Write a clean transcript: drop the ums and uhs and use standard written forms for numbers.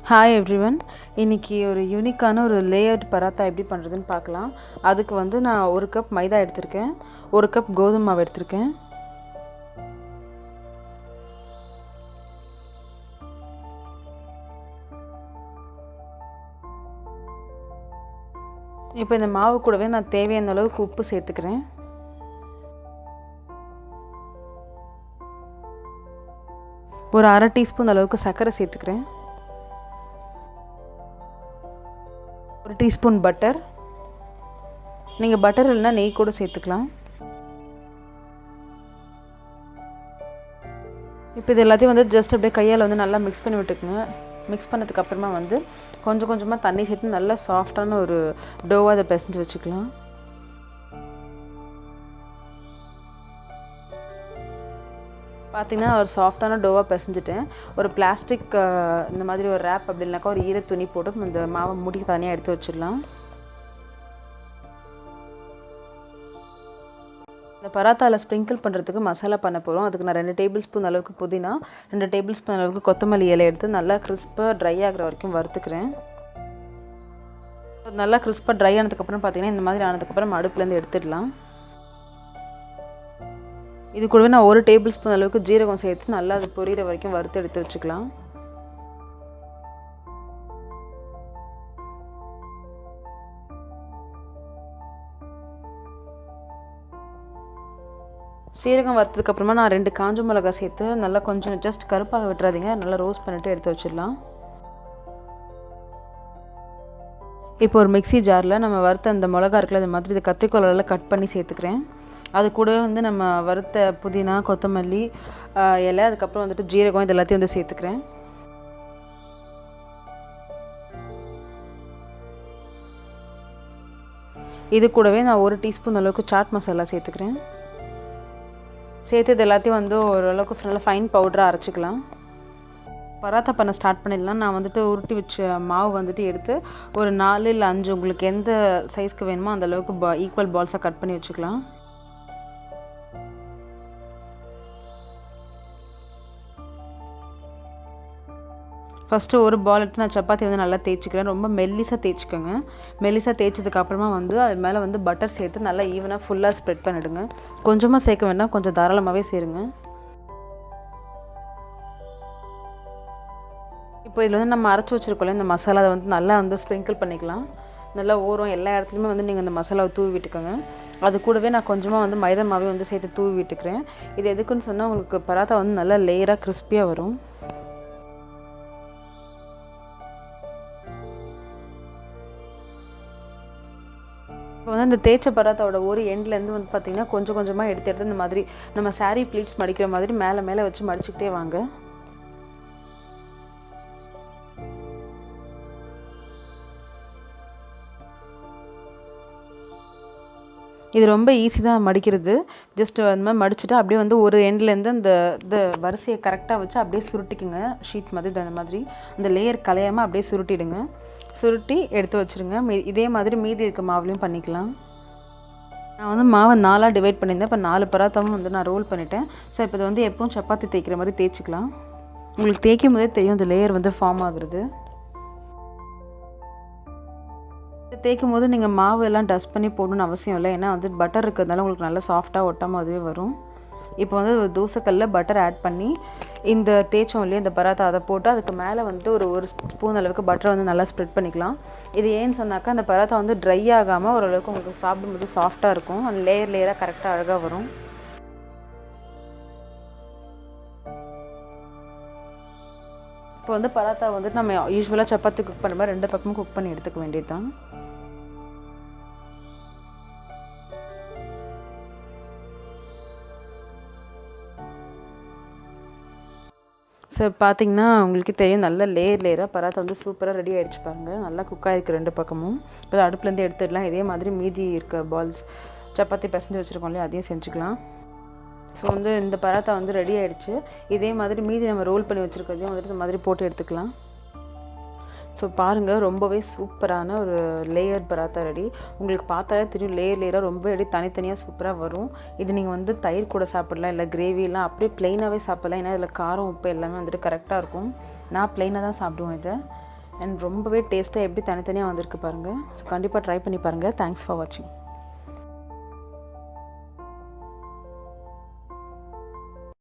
Hi everyone. இன்றைக்கி ஒரு யூனிக்கான ஒரு லேயர்ட் பராத்தா எப்படி பண்ணுறதுன்னு பார்க்கலாம். அதுக்கு வந்து நான் 1 கப் மைதா எடுத்திருக்கேன், 1 கப் கோதுமை மாவு எடுத்திருக்கேன். இப்போ இந்த மாவு கூடவே நான் தேவையான அளவுக்கு உப்பு சேர்த்துக்கிறேன். ஒரு 1/2 டீஸ்பூன் அளவுக்கு சர்க்கரை சேர்த்துக்கிறேன். 1 டீஸ்பூன் பட்டர். நீங்கள் பட்டர் இல்லைனா நெய் கூட சேர்த்துக்கலாம். இப்போ இது எல்லாத்தையும் வந்து ஜஸ்ட் அப்படியே கையால் வந்து நல்லா மிக்ஸ் பண்ணி விட்டுக்குங்க. மிக்ஸ் பண்ணதுக்கப்புறமா வந்து கொஞ்சம் கொஞ்சமாக தண்ணி சேர்த்து நல்லா சாஃப்டான ஒரு டோவாக அதை பிசைஞ்சு வச்சுக்கலாம். பார்த்திங்கன்னா ஒரு சாஃப்டான டோவாக பிசைஞ்சிட்டேன். ஒரு பிளாஸ்டிக் இந்த மாதிரி ஒரு ரேப் அப்படி இல்லைனாக்கா ஒரு ஈர துணி போட்டு இந்த மாவை மூடி தனியாக எடுத்து வச்சிடலாம். இந்த பராத்தாவில் ஸ்ப்ரிங்கிள் பண்ணுறதுக்கு மசாலா பண்ண போகிறோம். அதுக்கு நான் 2 டேபிள் ஸ்பூன் அளவுக்கு புதினா, 2 டேபிள் ஸ்பூன் அளவுக்கு கொத்தமல்லி இலை எடுத்து நல்லா கிறிஸ்பாக ட்ரை ஆகிற வரைக்கும் வறுத்துக்கிறேன். நல்லா கிறிஸ்பாக ட்ரை ஆனதுக்கப்புறம் பார்த்திங்கன்னா இந்த மாதிரி ஆனதுக்கப்புறம் அடுப்புலேருந்து எடுத்துடலாம். இது கூடவே நான் 1 டேபிள் ஸ்பூன் அளவுக்கு ஜீரகம் சேர்த்து நல்லா அது பொரியிற வரைக்கும் வறுத்து எடுத்து வச்சுக்கலாம். சீரகம் வறுத்ததுக்கப்புறமா நான் 2 காஞ்ச மிளகாய் சேர்த்து நல்லா கொஞ்சம் ஜஸ்ட் கருப்பாக விட்டுறாதீங்க, நல்லா ரோஸ்ட் பண்ணிவிட்டு எடுத்து வச்சிடலாம். இப்போ ஒரு மிக்ஸி ஜாரில் நம்ம வறுத்த அந்த மிளகா இருக்குல்ல, அது மாதிரி இது கத்திரிக்கோலால் கட் பண்ணி சேர்த்துக்கிறேன். அது கூடவே வந்து நம்ம வறுத்த புதினா, கொத்தமல்லி இலை, அதுக்கப்புறம் வந்துட்டு ஜீரகம், இது எல்லாத்தையும் வந்து சேர்த்துக்கிறேன். இது கூடவே நான் 1 டீஸ்பூன் அளவுக்கு சாட் மசாலா சேர்த்துக்கிறேன். சேர்த்து இது எல்லாத்தையும் வந்து ஓரளவுக்கு நல்லா ஃபைன் பவுடராக அரைச்சிக்கலாம். பராத்தா பண்ண ஸ்டார்ட் பண்ணிடலாம். நான் வந்துட்டு உருட்டி வச்ச மாவு வந்துட்டு எடுத்து ஒரு 4 இல்லை 5 உங்களுக்கு எந்த சைஸ்க்கு வேணுமோ அந்த அளவுக்கு ஈக்குவல் பால்ஸாக கட் பண்ணி வச்சுக்கலாம். ஃபஸ்ட்டு ஒரு பால் எடுத்து நான் சப்பாத்தி வந்து நல்லா தேய்ச்சிக்கிறேன். ரொம்ப மெல்லிசாக தேய்ச்சிக்கோங்க. மெல்லிசாக தேய்ச்சதுக்கப்புறமா வந்து அது மேலே வந்து பட்டர் சேர்த்து நல்லா ஈவனாக ஃபுல்லாக ஸ்ப்ரெட் பண்ணிவிடுங்க. கொஞ்சமாக சேர்க்க வேண்டாம், கொஞ்சம் தாராளமாகவே சேருங்க. இப்போ இதில் வந்து நம்ம அரைச்சி வச்சுருக்கோம்ல இந்த மசாலா, அதை வந்து நல்லா வந்து ஸ்ப்ரிங்கிள் பண்ணிக்கலாம். நல்லா ஓரம் எல்லா இடத்துலையுமே வந்து நீங்கள் இந்த மசாலாவை தூவி விட்டுக்கோங்க. அது கூடவே நான் கொஞ்சமாக வந்து மைதா மாவே வந்து சேர்த்து தூவி விட்டுக்கிறேன். இது எதுக்குன்னு சொன்னால் உங்களுக்கு பராத்தா வந்து நல்லா லேயராக கிறிஸ்பியாக வரும். இப்போ வந்து இந்த தேய்ச்ச பராத்தாவோட ஒரு எண்ட்லேருந்து வந்து பார்த்திங்கன்னா கொஞ்சம் கொஞ்சமாக எடுத்து இந்த மாதிரி நம்ம சாரீ ப்ளீட்ஸ் மடிக்கிற மாதிரி மேலே வச்சு மடிச்சுக்கிட்டே வாங்க. இது ரொம்ப ஈஸி தான் மடிக்கிறது. ஜஸ்ட் அந்த மாதிரி மடிச்சுட்டு அப்படியே வந்து ஒரு எண்ட்லேருந்து இந்த வரிசையை கரெக்டாக வச்சு அப்படியே சுருட்டிக்குங்க. ஷீட் மாதிரி அந்த மாதிரி அந்த லேயர் கலையாமல் அப்படியே சுருட்டிடுங்க. சுருட்டி எடுத்து வச்சுருங்க. இதே மாதிரி மீதி இருக்க மாவுலையும் பண்ணிக்கலாம். நான் வந்து மாவை 4ஆக டிவைட் பண்ணியிருந்தேன். இப்போ 4 பராத்தாவும் வந்து நான் ரோல் பண்ணிட்டேன். ஸோ இப்போ இதை வந்து எப்பவும் சப்பாத்தி தேய்க்கிற மாதிரி தேய்ச்சிக்கலாம். உங்களுக்கு தேய்க்கும் போதே தெரியும் இந்த லேயர் வந்து ஃபார்ம் ஆகுறது. தேய்க்கும் போது நீங்கள் மாவு எல்லாம் டஸ்ட் பண்ணி போடணும்னு அவசியம் இல்லை. ஏன்னா வந்து பட்டர் இருக்கிறதுனால உங்களுக்கு நல்லா சாஃப்டாக ஒட்டாமல் அதுவே வரும். இப்போ வந்து ஒரு தோசைக்கல்லில் பட்டர் ஆட் பண்ணி இந்த தேய்ச்சோம் இல்லையா இந்த பராத்தா, அதை போட்டு அதுக்கு மேலே வந்துட்டு ஒரு ஸ்பூன் அளவுக்கு பட்டரை வந்து நல்லா ஸ்ப்ரெட் பண்ணிக்கலாம். இது ஏன்னு சொன்னாக்கா அந்த பராத்தா வந்து ட்ரை ஆகாமல் ஓரளவுக்கு உங்களுக்கு சாப்பிடும்போது சாஃப்டாக இருக்கும். அந்த லேயராக கரெக்டாக அழகாக வரும். இப்போ வந்து பராத்தா வந்துட்டு நம்ம யூஸ்வலாக சப்பாத்தி குக் பண்ணுற மாதிரி 2 பக்கமும் குக் பண்ணி எடுத்துக்க வேண்டியது தான். ஸோ பார்த்திங்கன்னா உங்களுக்கு தெரியும் நல்ல லேயராக பராத்தா வந்து சூப்பராக ரெடி ஆகிடுச்சு பாருங்கள். நல்லா குக் ஆகிருக்கு 2 பக்கமும். இப்போ அடுப்புலேருந்து எடுத்துடலாம். இதே மாதிரி மீதி இருக்க பால்ஸ் சப்பாத்தி பிசைஞ்சு வச்சுருக்கோம் இல்லையா, அதையும் செஞ்சுக்கலாம். ஸோ வந்து இந்த பராத்தா வந்து ரெடி ஆகிடுச்சு. இதே மாதிரி மீதி நம்ம ரோல் பண்ணி வச்சுருக்கிறதையும் வந்துட்டு இந்த மாதிரி போட்டு எடுத்துக்கலாம். ஸோ பாருங்கள் ரொம்பவே சூப்பரான ஒரு லேயர் பராத்தா ரெடி. உங்களுக்கு பார்த்தாலே தெரியும் லேயராக ரொம்ப அப்படியே தனித்தனியாக சூப்பராக வரும். இது நீங்கள் வந்து தயிர் கூட சாப்பிடலாம், இல்லை கிரேவிலாம் அப்படியே ப்ளெயினாகவே சாப்பிடலாம். ஏன்னா இதில் காரம் உப்பு எல்லாமே வந்துட்டு கரெக்டாக இருக்கும். நான் ப்ளெயினாக தான் சாப்பிடுவேன் இதை. அண்ட் ரொம்பவே டேஸ்ட்டாக எப்படி தனித்தனியாக வந்திருக்கு பாருங்கள். ஸோ கண்டிப்பாக ட்ரை பண்ணி பாருங்கள். தேங்க்ஸ் ஃபார் வாட்சிங்.